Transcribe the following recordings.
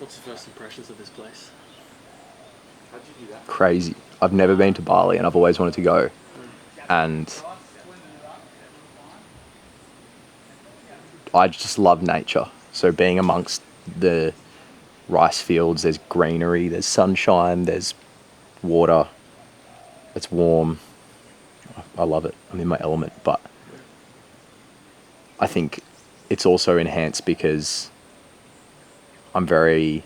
What's your first impressions of this place? How'd you do that? Crazy. I've never been to Bali and I've always wanted to go. And I just love nature. So being amongst the rice fields, there's greenery, there's sunshine, there's water, it's warm. I love it. I'm in my element. But I think it's also enhanced because I'm very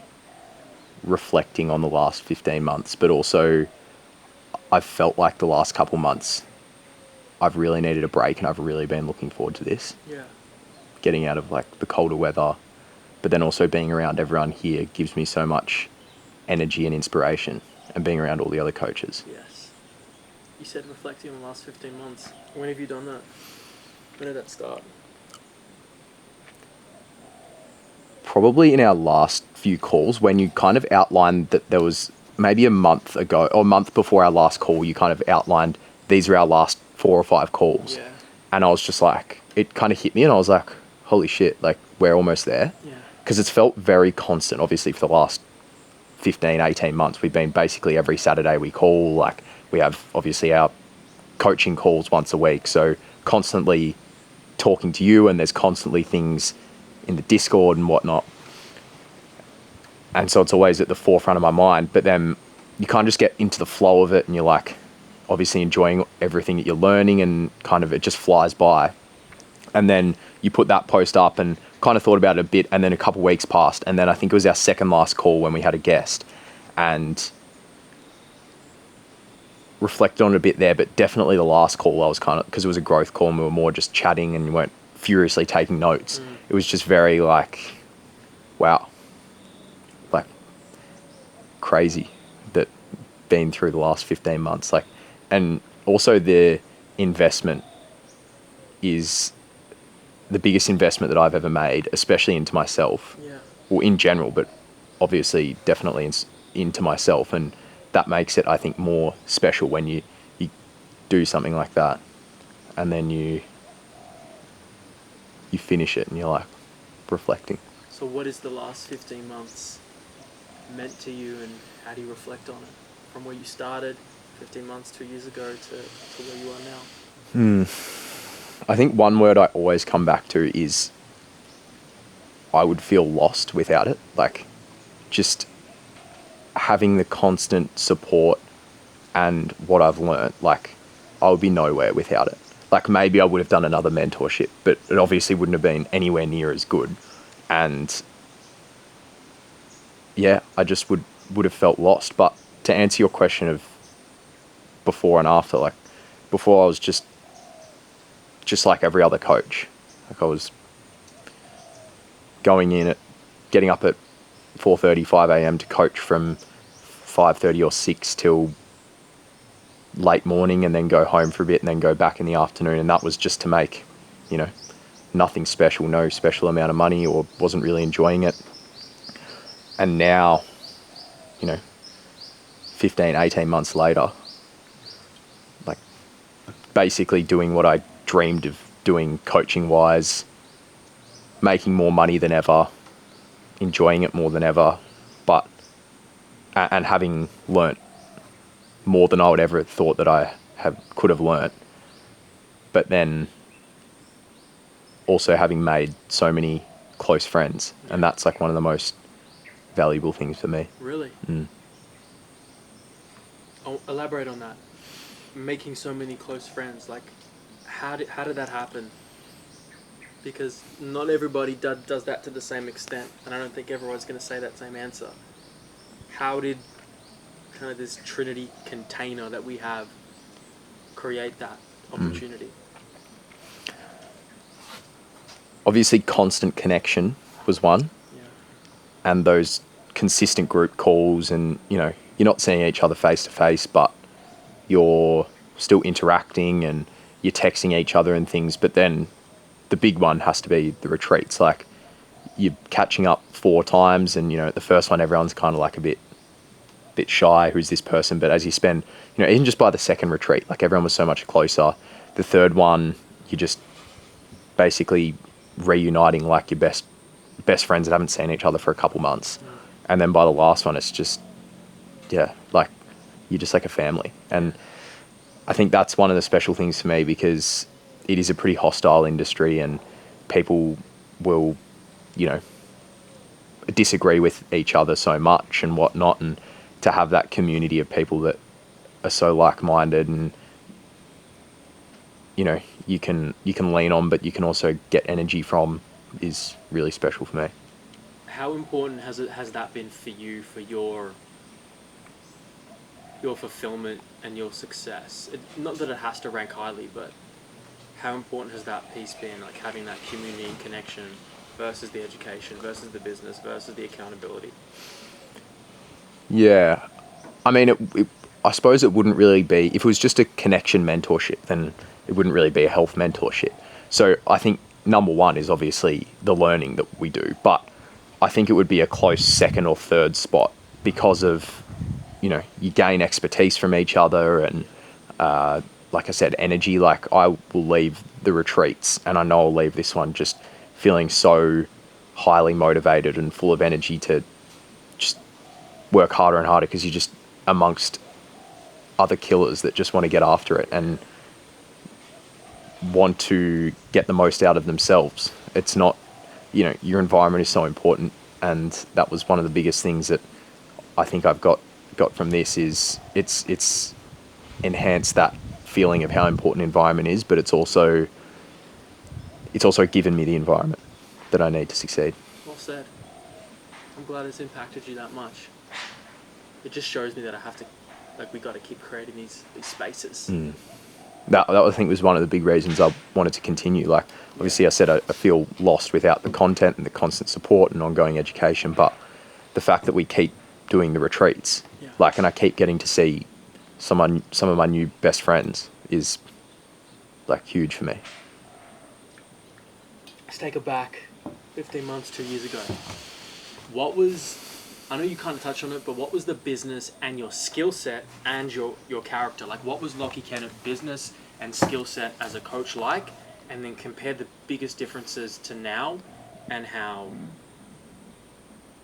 reflecting on the last 15 months, but also I've felt like the last couple months I've really needed a break and I've really been looking forward to this. Yeah. Getting out of like the colder weather, but then also being around everyone here gives me so much energy and inspiration, and being around all the other coaches. Yes. You said reflecting on the last 15 months. When have you done that? When did that start? Probably in our last few calls, when you kind of outlined that there was maybe a month ago or a month before our last call, you kind of outlined these are our last 4 or 5 calls. Yeah. And I was just like, it kind of hit me and I was like, holy shit, like we're almost there. Yeah. Because it's felt very constant, obviously, for the last 15, 18 months. We've been basically every Saturday we call, like we have obviously our coaching calls once a week. So constantly talking to you, and there's constantly things in the Discord and whatnot. And so it's always at the forefront of my mind, but then you kind of just get into the flow of it and you're like obviously enjoying everything that you're learning, and kind of it just flies by. And then you put that post up and kind of thought about it a bit, and then a couple of weeks passed, and then I think it was our second last call when we had a guest, and reflected on it a bit there. But definitely the last call I was kind of, because it was a growth call and we were more just chatting and we weren't furiously taking notes. It was just very like, wow, like crazy that been through the last 15 months. Like, and also the investment is the biggest investment that I've ever made, especially into myself. Yeah. Well, in general, but obviously definitely into myself. And that makes it, I think, more special when you do something like that and then you finish it and you're like reflecting. So what is the last 15 months meant to you, and how do you reflect on it? From where you started 15 months, 2 years ago to where you are now? I think one word I always come back to is I would feel lost without it. Like just having the constant support and what I've learned, like I would be nowhere without it. Like maybe I would have done another mentorship, but it obviously wouldn't have been anywhere near as good. And yeah, I just would have felt lost. But to answer your question of before and after, like before I was just like every other coach. Like I was going in at, getting up at 4:30, 5 a.m. to coach from 5:30 or 6 till late morning, and then go home for a bit and then go back in the afternoon. And that was just to make, nothing special, no special amount of money, or wasn't really enjoying it. And now, 15, 18 months later, like basically doing what I dreamed of doing coaching wise, making more money than ever, enjoying it more than ever, and having learnt more than I would ever have thought that I could have learnt. But then also having made so many close friends, and that's like one of the most valuable things for me. Really? I'll elaborate on that. Making so many close friends, like how did that happen? Because not everybody does that to the same extent, and I don't think everyone's going to say that same answer. How did kind of this Trinity container that we have create that opportunity? Obviously constant connection was one. Yeah. And those consistent group calls, and you're not seeing each other face to face, but you're still interacting and you're texting each other and things. But then the big one has to be the retreats. Like you're catching up 4 times, and the first one everyone's kind of like a bit shy, who's this person? But as you spend, even just by the second retreat, like everyone was so much closer. The third one, you just basically reuniting like your best friends that haven't seen each other for a couple months. And then by the last one, it's just, yeah, like you're just like a family. And I think that's one of the special things for me, because it is a pretty hostile industry and people will, you know, disagree with each other so much and whatnot. And to have that community of people that are so like-minded, and you know, you can lean on, but you can also get energy from, is really special for me. How important has that been for you, for your fulfillment and your success? Not that it has to rank highly, but how important has that piece been, like having that community and connection versus the education, versus the business, versus the accountability? Yeah, I mean, I suppose it wouldn't really be, if it was just a connection mentorship, then it wouldn't really be a health mentorship. So I think number one is obviously the learning that we do, but I think it would be a close second or third spot, because of, you know, you gain expertise from each other, and like I said, energy. Like I will leave the retreats, and I know I'll leave this one just feeling so highly motivated and full of energy to just work harder and harder, because you're just amongst other killers that just want to get after it and want to get the most out of themselves. It's not, you know, your environment is so important, and that was one of the biggest things that I think I've got from this, is it's enhanced that feeling of how important environment is, but it's also given me the environment that I need to succeed. Well said. I'm glad it's impacted you that much. It just shows me that I have to, like, we got to keep creating these spaces. That I think was one of the big reasons I wanted to continue. Like, obviously I said I feel lost without the content and the constant support and ongoing education, but the fact that we keep doing the retreats, like, and I keep getting to see some of my new best friends, is like huge for me. Let's take it back 15 months, 2 years ago. I know you kind of touched on it, but what was the business and your skill set and your character? Like, what was Lachie Kennett business and skill set as a coach like? And then compare the biggest differences to now, and how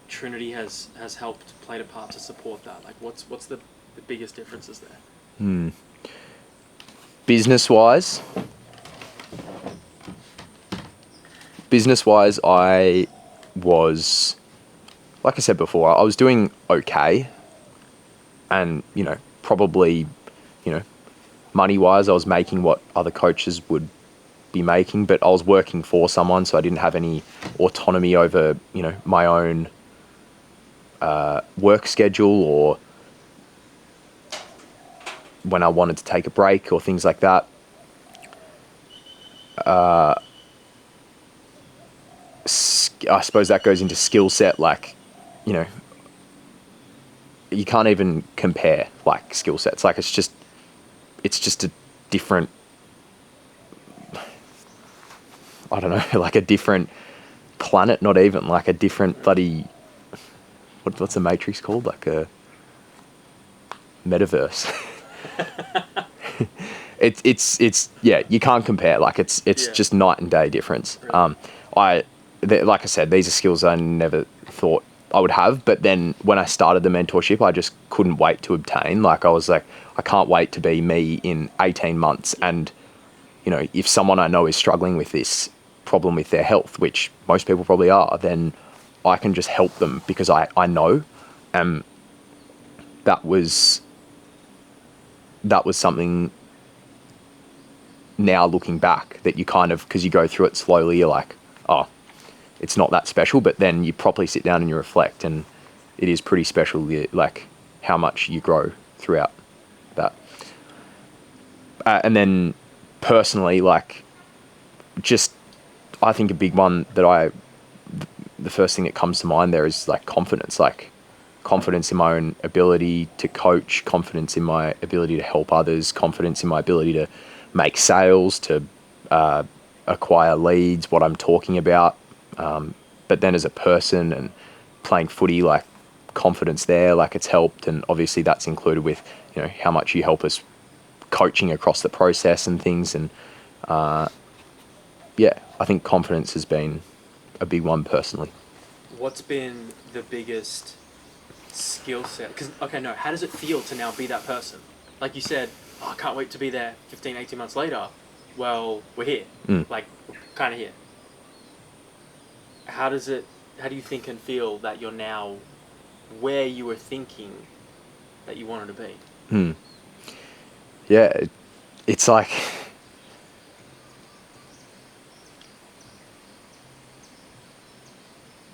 Trinity has helped played a part to support that. Like, what's the biggest differences there? Business-wise, I was, like I said before, I was doing okay, and, you know, probably, you know, money-wise, I was making what other coaches would be making, but I was working for someone, so I didn't have any autonomy over, you know, my own work schedule, or when I wanted to take a break or things like that. I suppose that goes into skill set. Like, you know, you can't even compare like skill sets. Like, it's just a different, I don't know, like a different planet, not even like a different bloody, what's the Matrix called? Like a metaverse. It's yeah, you can't compare. Like, it's just night and day difference. Really? Like I said, these are skills I never thought I would have, but then when I started the mentorship, I just couldn't wait to obtain. Like, I was like, I can't wait to be me in 18 months. And, you know, if someone I know is struggling with this problem with their health, which most people probably are, then I can just help them, because I know. That was something, now looking back, that you kind of, because you go through it slowly, you're like, oh, it's not that special, but then you properly sit down and you reflect, and it is pretty special, like how much you grow throughout that. And then personally, like, just, I think a big one that the first thing that comes to mind there is like confidence, in my own ability to coach, confidence in my ability to help others, confidence in my ability to make sales, to acquire leads, what I'm talking about. But then as a person and playing footy, like, confidence there, like, it's helped. And obviously that's included with, you know, how much you help us coaching across the process and things. And yeah, I think confidence has been a big one personally. What's been the biggest skill set? Because, okay, no, how does it feel to now be that person? Like you said, oh, I can't wait to be there 15, 18 months later. Well, we're here. Like, kind of here. How do you think and feel that you're now where you were thinking that you wanted to be? Yeah, it's like,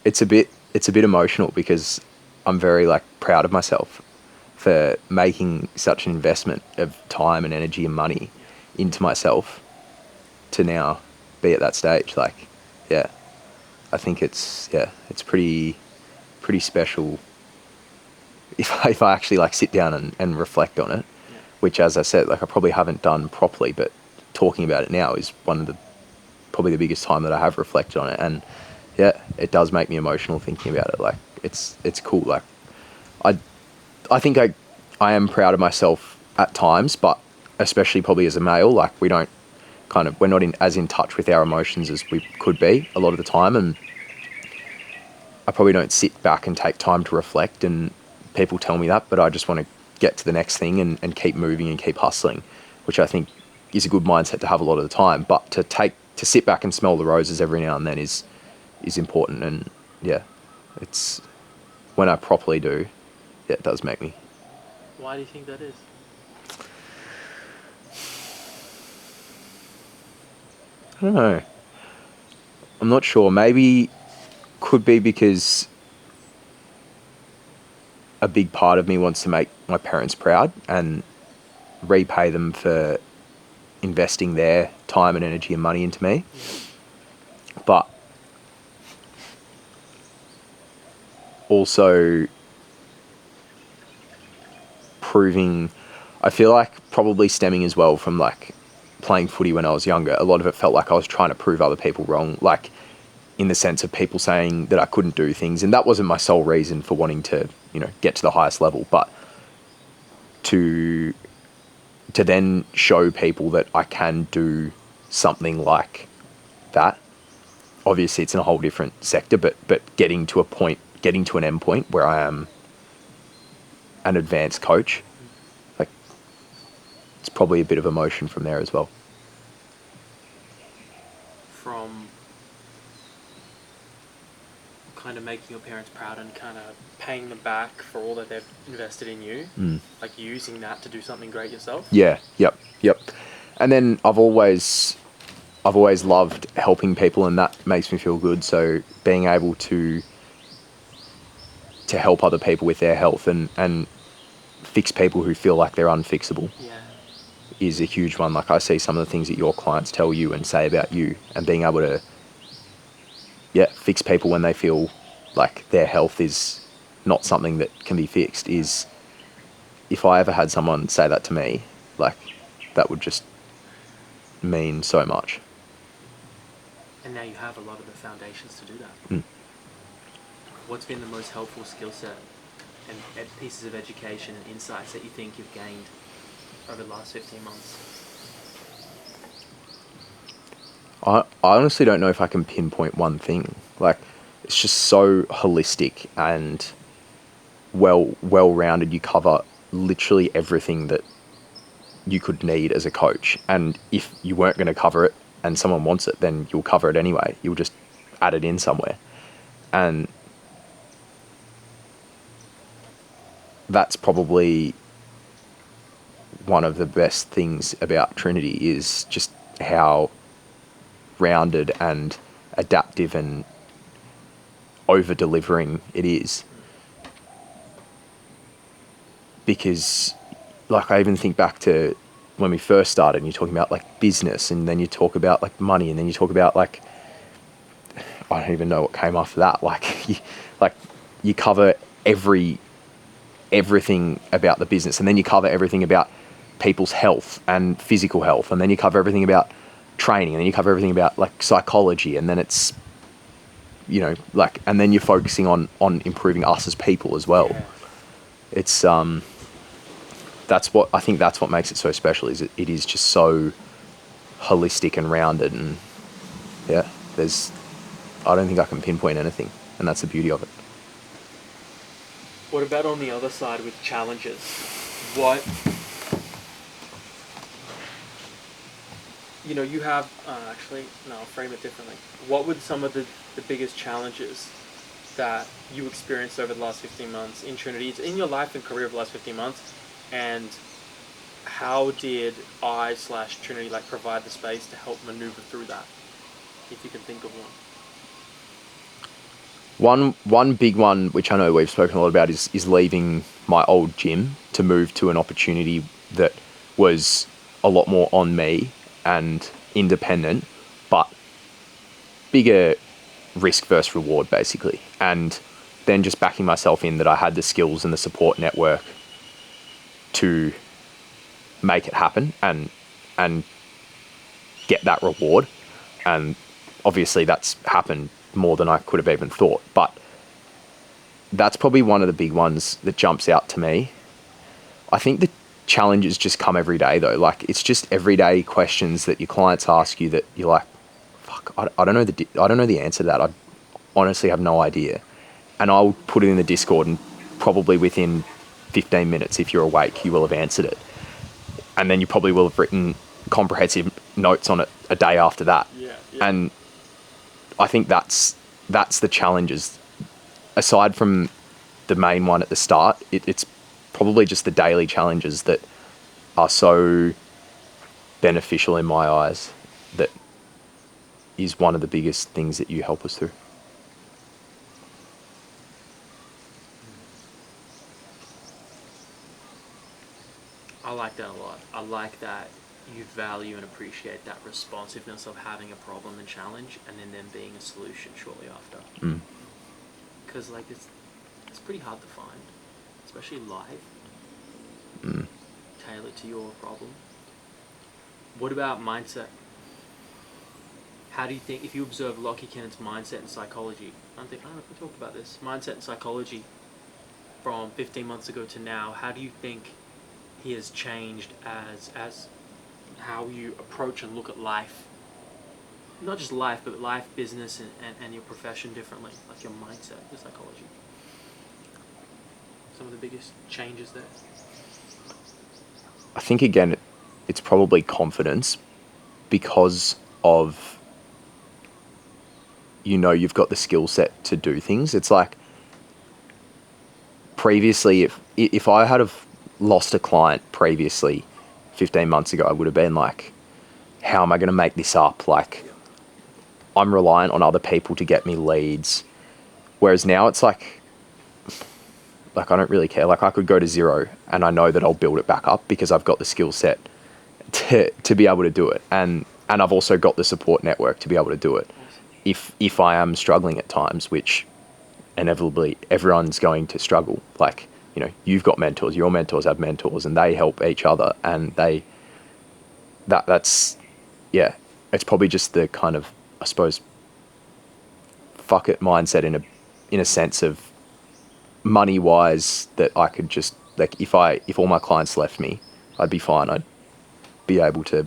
it's a bit emotional because I'm very like proud of myself for making such an investment of time and energy and money into myself to now be at that stage. Like, yeah, I think it's pretty special if I actually like sit down and reflect on it, which, as I said, like I probably haven't done properly, but talking about it now is probably the biggest time that I have reflected on it. And yeah, it does make me emotional thinking about it. Like it's cool. Like I think I am proud of myself at times, but especially probably as a male, like we're not as in touch with our emotions as we could be a lot of the time. And I probably don't sit back and take time to reflect, and people tell me that, but I just want to get to the next thing and keep moving and keep hustling, which I think is a good mindset to have a lot of the time. But to sit back and smell the roses every now and then is important. And yeah, it's when I properly do, yeah, it does make me. Why do you think that is? I don't know. I'm not sure. Maybe could be because a big part of me wants to make my parents proud and repay them for investing their time and energy and money into me. But also I feel like probably stemming as well from like playing footy when I was younger. A lot of it felt like I was trying to prove other people wrong, like in the sense of people saying that I couldn't do things. And that wasn't my sole reason for wanting to, get to the highest level, but to then show people that I can do something like that. Obviously it's in a whole different sector, but getting to an end point where I am an advanced coach, like it's probably a bit of emotion from there as well. From kind of making your parents proud and kind of paying them back for all that they've invested in you, like using that to do something great yourself. Yeah. Yep. And then I've always loved helping people, and that makes me feel good. So being able to help other people with their health and fix people who feel like they're unfixable is a huge one. Like I see some of the things that your clients tell you and say about you, and being able to fix people when they feel like their health is not something that can be fixed is, if I ever had someone say that to me, like that would just mean so much. And now you have a lot of the foundations to do that. What's been the most helpful skill set and pieces of education and insights that you think you've gained over the last 15 months? I honestly don't know if I can pinpoint one thing. Like, it's just so holistic and well-rounded. You cover literally everything that you could need as a coach. And if you weren't going to cover it and someone wants it, then you'll cover it anyway. You'll just add it in somewhere. And that's probably one of the best things about Trinity, is just how rounded and adaptive and over-delivering it is. Because, like, I even think back to when we first started and you're talking about like business, and then you talk about like money, and then you talk about like, I don't even know what came after that. You cover everything about the business, and then you cover everything about people's health and physical health, and then you cover everything about training, and then you cover everything about like psychology, and then it's, and then you're focusing on improving us as people as well. It's that's what makes it so special, is it is just so holistic and rounded. And I don't think I can pinpoint anything, and that's the beauty of it. What about on the other side with challenges? What, you have, actually, no, I'll frame it differently. What would some of the biggest challenges that you experienced over the last 15 months in Trinity, in your life and career of the last 15 months, and how did I/Trinity provide the space to help maneuver through that, if you can think of one? One big one, which I know we've spoken a lot about, is leaving my old gym to move to an opportunity that was a lot more on me and independent, but bigger risk versus reward, basically. And then just backing myself in that I had the skills and the support network to make it happen and get that reward. And obviously that's happened more than I could have even thought. But that's probably one of the big ones that jumps out to me. I think the challenges just come every day though. Like, it's just everyday questions that your clients ask you that you're like, fuck, I don't know the answer to that. I honestly have no idea. And I'll put it in the Discord, and probably within 15 minutes, if you're awake, you will have answered it. And then you probably will have written comprehensive notes on it a day after that. Yeah. And I think that's the challenges. Aside from the main one at the start, it's probably just the daily challenges that are so beneficial in my eyes that is one of the biggest things that you help us through. I like that a lot. I like that you value and appreciate that responsiveness of having a problem and challenge, and then being a solution shortly after. Because it's pretty hard to find, especially live, tailored to your problem. What about mindset? How do you think, if you observe Lachie Kennett's mindset and psychology, I don't know if we talked about this, mindset and psychology from 15 months ago to now, how do you think he has changed as how you approach and look at life? Not just life, but life, business, and your profession differently, like your mindset, your psychology. Some of the biggest changes there. I think, again, it's probably confidence, because of, you've got the skill set to do things. It's like, previously, if I had have lost a client previously 15 months ago, I would have been like, how am I going to make this up? Like, I'm reliant on other people to get me leads. Whereas now it's like I don't really care. Like, I could go to zero and I know that I'll build it back up because I've got the skill set to be able to do it. And I've also got the support network to be able to do it. If I am struggling at times, which inevitably everyone's going to struggle. Like, you've got mentors, your mentors have mentors, and they help each other, and that's it's probably just the kind of, I suppose, fuck it mindset in a sense of money wise, that I could just, like, if all my clients left me, I'd be fine. I'd be able to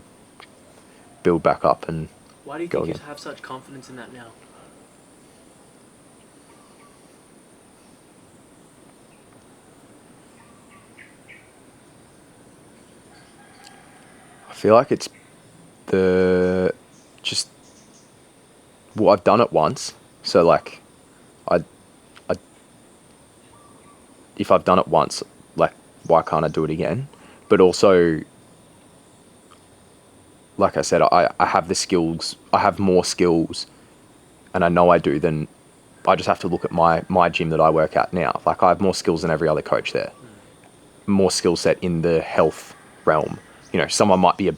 build back up and why do you go think again. you have such confidence in that now? I feel like it's I've done it once, so like, I if I've done it once, like, why can't I do it again? But also, like I said, I have the skills, I have more skills, and I know I do, than, I just have to look at my gym that I work at now. Like, I have more skills than every other coach there. More skill set in the health realm. Someone might be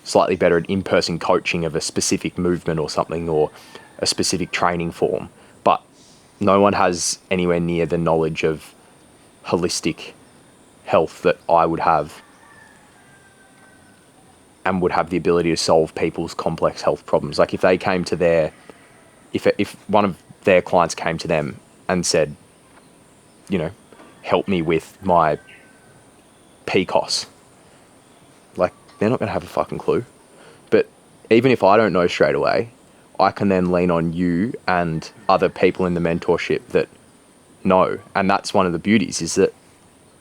slightly better at in-person coaching of a specific movement or something, or a specific training form, but no one has anywhere near the knowledge of holistic health that I would have, and would have the ability to solve people's complex health problems. Like, if they came to if one of their clients came to them and said, help me with my PCOS, like, they're not going to have a fucking clue. But even if I don't know straight away, I can then lean on you and other people in the mentorship that know. And that's one of the beauties, is that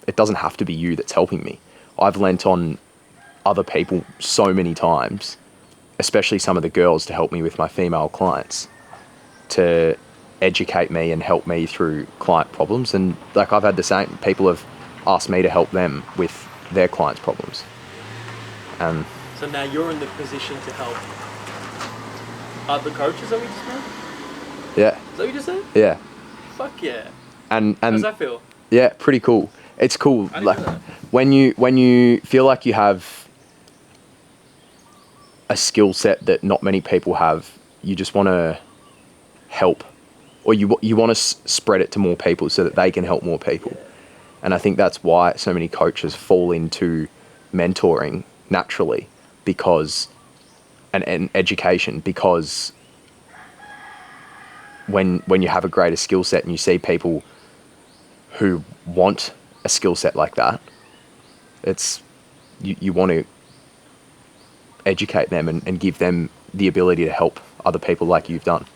it doesn't have to be you that's helping me. I've lent on other people so many times, especially some of the girls, to help me with my female clients, to educate me and help me through client problems. And like, I've had the same, people have asked me to help them with their clients' problems. And So now you're in the position to help other coaches, that we just said? yeah, Is that what you just said? yeah. Fuck yeah. And How does that feel? yeah, pretty cool. It's cool. I didn't Like, know that. when you feel like you have a skill set that not many people have, you just want to help, or you want to spread it to more people so that they can help more people. Yeah. And I think that's why so many coaches fall into mentoring naturally, because and education, because when you have a greater skill set and you see people who want a skill set like that, it's you want to educate them and give them the ability to help other people like you've done.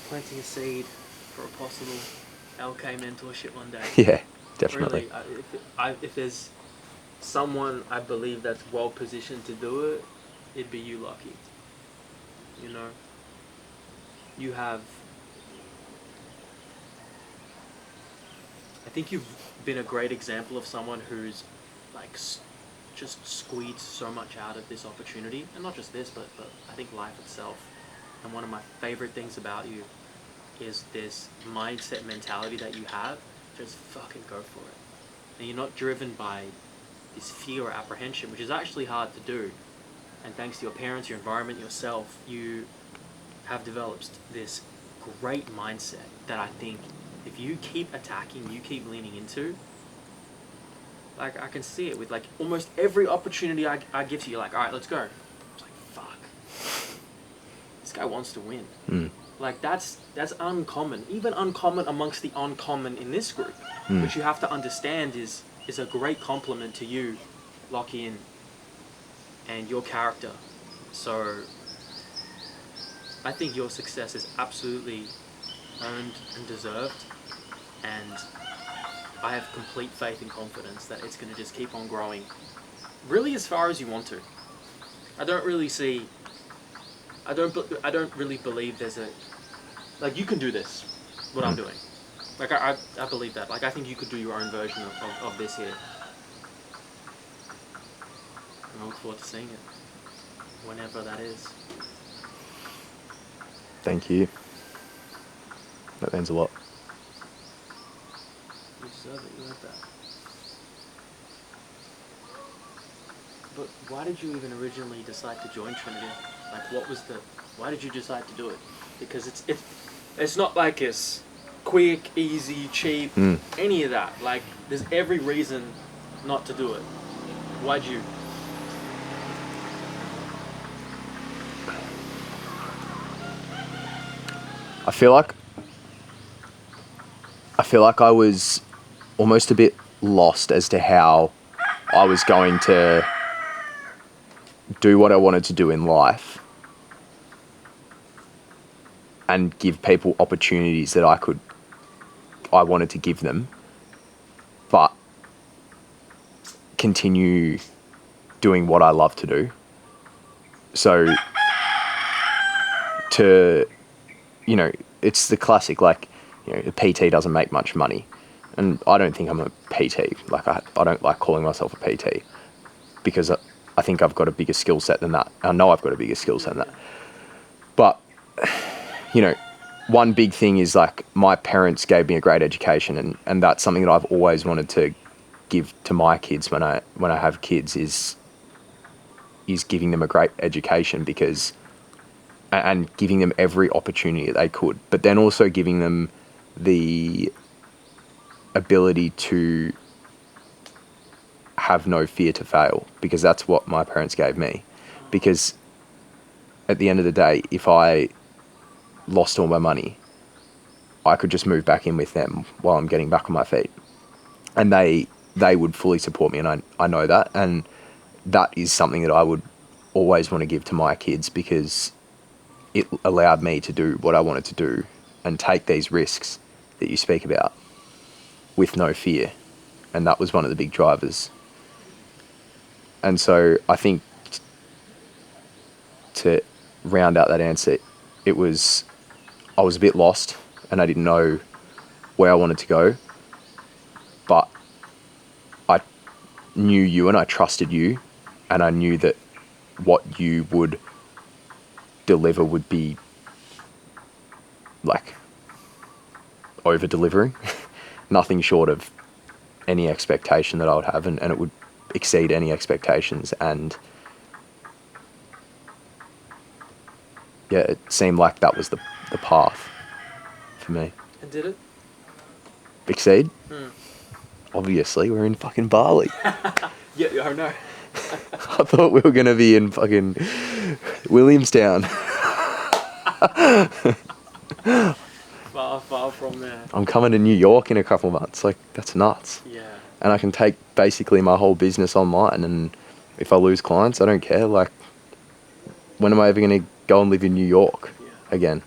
Planting a seed for a possible LK mentorship one day. Yeah, definitely. Really, if there's someone I believe that's well positioned to do it, it'd be you, Lachie. You know, you have. I think you've been a great example of someone who's like just squeezed so much out of this opportunity, and not just this, but I think life itself. And one of my favorite things about you is this mindset mentality that you have. Just fucking go for it. And you're not driven by this fear or apprehension, which is actually hard to do. And thanks to your parents, your environment, yourself, you have developed this great mindset that I think if you keep attacking, you keep leaning into, like I can see it with like almost every opportunity I give to you, like, all right, let's go. It's like, fuck. This guy wants to win. Mm. Like that's uncommon, even uncommon amongst the uncommon in this group, which you have to understand is a great compliment to you, Lachie, and your character. So I think your success is absolutely earned and deserved, and I have complete faith and confidence that it's going to just keep on growing, really as far as you want to. I don't really believe there's a, like, you can do this, what I'm doing. Like, I believe that. Like, I think you could do your own version of this here. And I look forward to seeing it, whenever that is. Thank you. That means a lot. You deserve it, you earned that. But why did you even originally decide to join Trinity? Like, why did you decide to do it? Because it's not like it's quick, easy, cheap, any of that. Like, there's every reason not to do it. Why'd you? I feel like I was almost a bit lost as to how I was going to do what I wanted to do in life and give people opportunities that I wanted to give them, but continue doing what I love to do. So it's the classic, like, a PT doesn't make much money. And I don't think I'm a PT. Like, I don't like calling myself a PT because I think I've got a bigger skill set than that. I know I've got a bigger skill set than that. But, one big thing is, like, my parents gave me a great education, and that's something that I've always wanted to give to my kids when I have kids is giving them a great education, because and giving them every opportunity they could, but then also giving them the ability to have no fear to fail, because that's what my parents gave me. Because at the end of the day, if I lost all my money, I could just move back in with them while I'm getting back on my feet, and they would fully support me, and I know that, and that is something that I would always want to give to my kids, because it allowed me to do what I wanted to do and take these risks that you speak about with no fear. And that was one of the big drivers. And so I think to round out that answer, I was a bit lost and I didn't know where I wanted to go, but I knew you and I trusted you, and I knew that what you would deliver would be like over delivering, nothing short of any expectation that I would have, and it would exceed any expectations. And yeah, it seemed like that was the path for me. And did it? Exceed? Obviously, we're in fucking Bali. Yeah, I know. I thought we were going to be in fucking Williamstown. Far from there. I'm coming to New York in a couple of months. Like, that's nuts. Yeah. And I can take basically my whole business online, and if I lose clients, I don't care. Like, when am I ever going to go and live in New York again?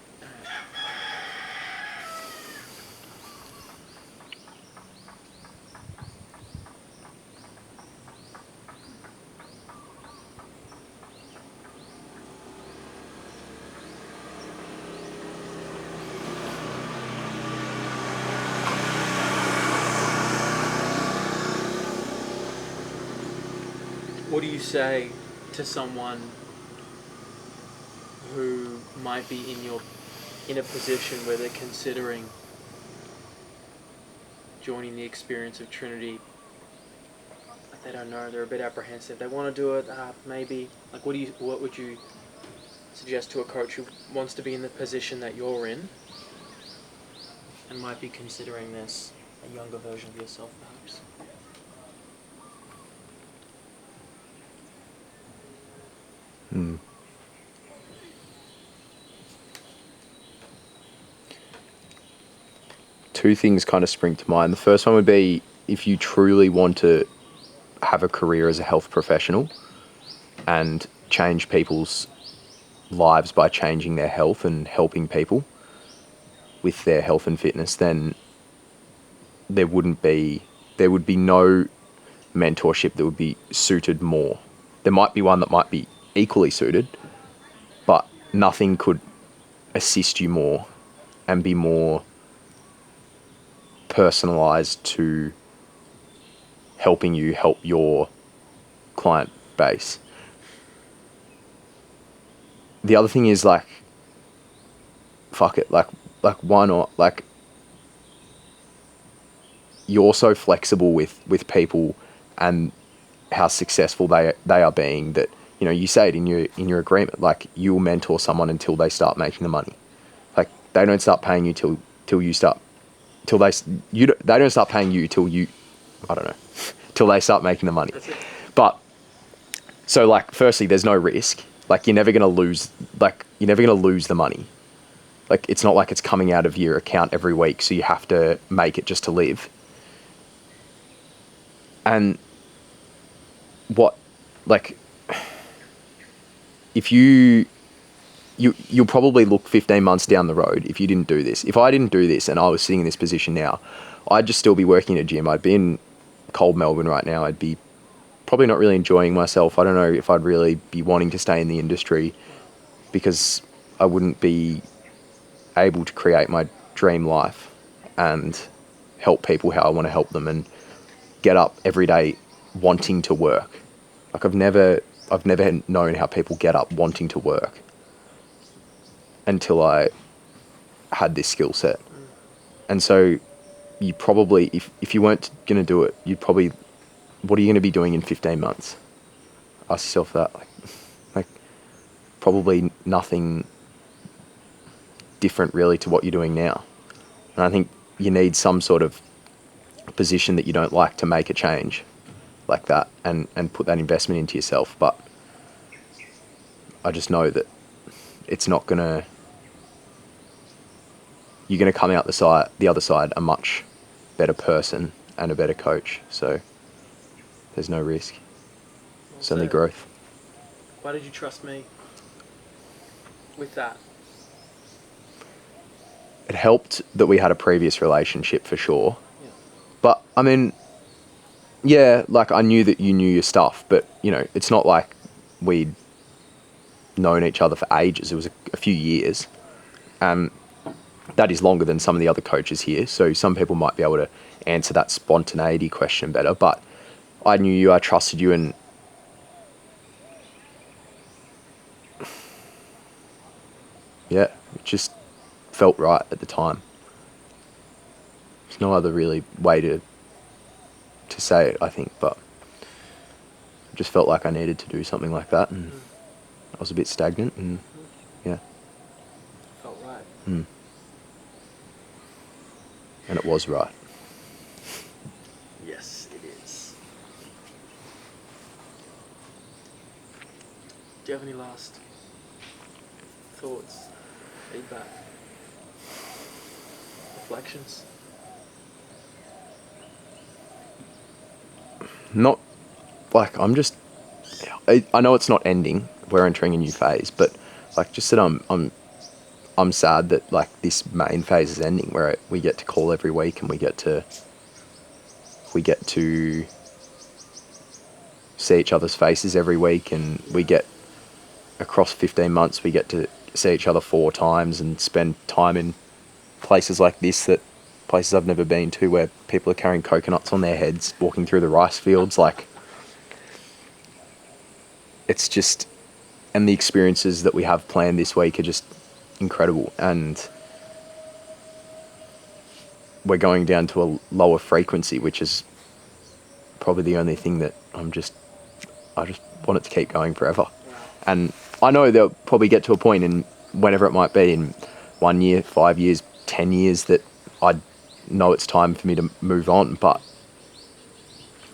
What do you say to someone who might be in a position where they're considering joining the experience of Trinity, but they don't know, they're a bit apprehensive, they want to do it, maybe, like what would you suggest to a coach who wants to be in the position that you're in and might be considering this, a younger version of yourself perhaps? Two things kind of spring to mind. The first one would be, if you truly want to have a career as a health professional and change people's lives by changing their health and helping people with their health and fitness, then there would be no mentorship that would be suited more. There might be one that might be equally suited, but nothing could assist you more and be more personalized to helping you help your client base. The other thing is, like, fuck it, like why not? Like, you're so flexible with people and how successful they are being, that, you know, you say it in your agreement, like, you'll mentor someone until they start making the money. Like, they don't start paying you till you start, they don't start paying you till you, I don't know, till they start making the money. That's it. But so, like, firstly, there's no risk. Like, you're never going to lose the money. Like, it's not like it's coming out of your account every week, so you have to make it just to live. And if you'll probably look 15 months down the road if you didn't do this. If I didn't do this and I was sitting in this position now, I'd just still be working in a gym. I'd be in cold Melbourne right now. I'd be probably not really enjoying myself. I don't know if I'd really be wanting to stay in the industry, because I wouldn't be able to create my dream life and help people how I want to help them and get up every day wanting to work. Like, I've never known how people get up wanting to work until I had this skill set. And so you probably, if you weren't going to do it, you'd probably, what are you going to be doing in 15 months? Ask yourself that. Like probably nothing different really to what you're doing now. And I think you need some sort of position that you don't like to make a change like that and put that investment into yourself. But I just know that it's not gonna, you're gonna come out the other side a much better person and a better coach. So there's no risk. It's only growth. Why did you trust me with that? it helped that we had a previous relationship for sure. Yeah. But I mean, yeah, like I knew that you knew your stuff, but you know, it's not like we'd known each other for ages. It was a few years. That is longer than some of the other coaches here. So some people might be able to answer that spontaneity question better. But I knew you, I trusted you, and yeah, it just felt right at the time. There's no other really way to say it, I think, but I just felt like I needed to do something like that, and I was a bit stagnant, and yeah. Felt right. And it was right. Yes, it is. Do you have any last thoughts, feedback, reflections? Not like I'm just. I know it's not ending. We're entering a new phase, but like just that I'm sad that like this main phase is ending, where we get to call every week and we get to see each other's faces every week, and we get across 15 months we get to see each other 4 times and spend time in places like this, that places I've never been to, where people are carrying coconuts on their heads walking through the rice fields. Like, it's just, and the experiences that we have planned this week are just incredible, and we're going down to a lower frequency, which is probably the only thing that I just want it to keep going forever. And I know they'll probably get to a point in whenever it might be, in 1 year, 5 years, 10 years, that I know it's time for me to move on. But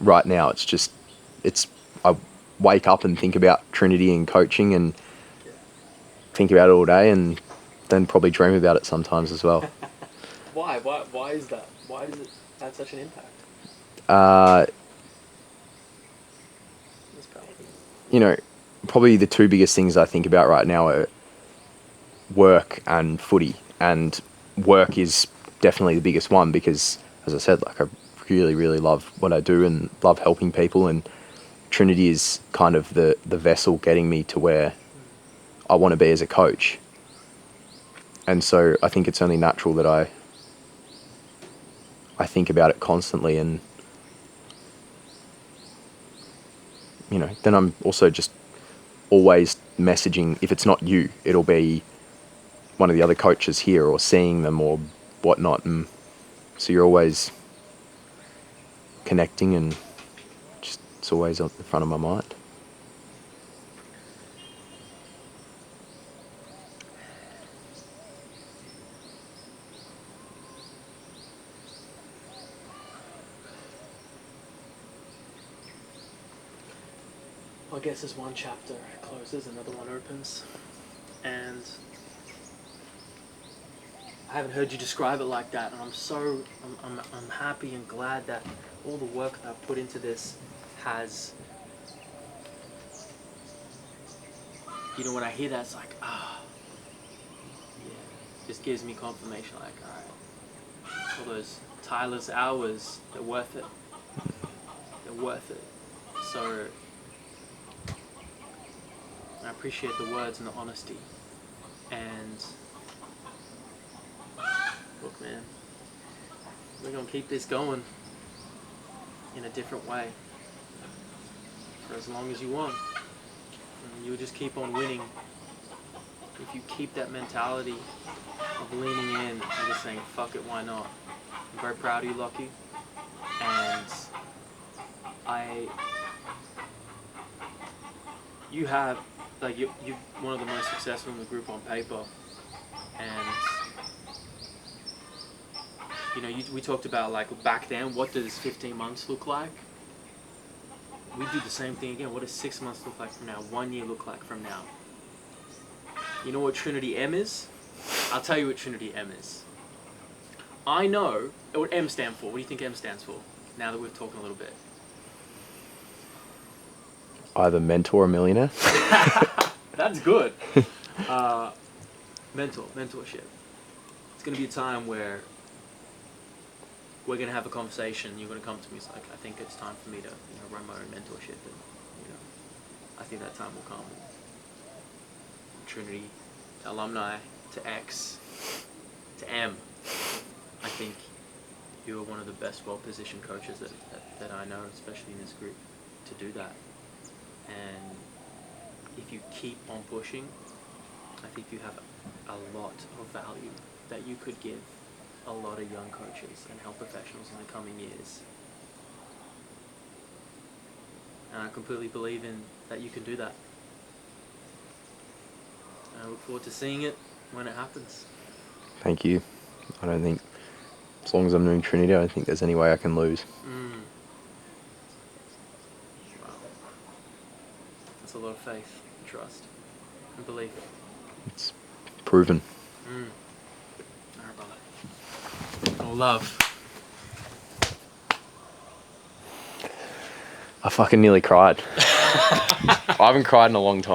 right now I wake up and think about Trinity and coaching and think about it all day, and then probably dream about it sometimes as well. Why? Why is that? Why does it have such an impact? That's powerful. You know, probably the 2 biggest things I think about right now are work and footy. And work is definitely the biggest one because, as I said, like I really, really love what I do and love helping people. And Trinity is kind of the vessel getting me to where I want to be as a coach. And so I think it's only natural that I think about it constantly. And, you know, then I'm also just always messaging. If it's not you, it'll be one of the other coaches here, or seeing them or whatnot. And so you're always connecting, and just it's always on the front of my mind. I guess as one chapter closes, another one opens, and I haven't heard you describe it like that, and I'm happy and glad that all the work that I've put into this has, you know, when I hear that, it's like, yeah, just gives me confirmation, like, alright, all those tireless hours, they're worth it. They're worth it. So I appreciate the words and the honesty. And look, man, we're gonna keep this going in a different way for as long as you want. And you'll just keep on winning if you keep that mentality of leaning in and just saying, fuck it, why not? I'm very proud of you, Lachie. And you have, like, you're one of the most successful in the group on paper. And, you know, we talked about, like, back then, what does 15 months look like? We do the same thing again. What does 6 months look like from now? 1 year look like from now? You know what Trinity M is? I'll tell you what Trinity M is. I know what M stands for. What do you think M stands for? Now that we've talked a little bit. Either mentor or millionaire. That's good. Mentorship. It's going to be a time where we're going to have a conversation. You're going to come to me. It's like, I think it's time for me to, run my own mentorship, and I think that time will come. Trinity, to alumni, to X, to M. I think you're one of the best, well-positioned coaches that I know, especially in this group, to do that. And if you keep on pushing, I think you have a lot of value that you could give a lot of young coaches and health professionals in the coming years. And I completely believe in that you can do that. And I look forward to seeing it when it happens. Thank you. I don't think, as long as I'm doing Trinity, I don't think there's any way I can lose. Wow. That's a lot of faith and trust and belief. It's proven. All right, brother. All love. I fucking nearly cried. I haven't cried in a long time.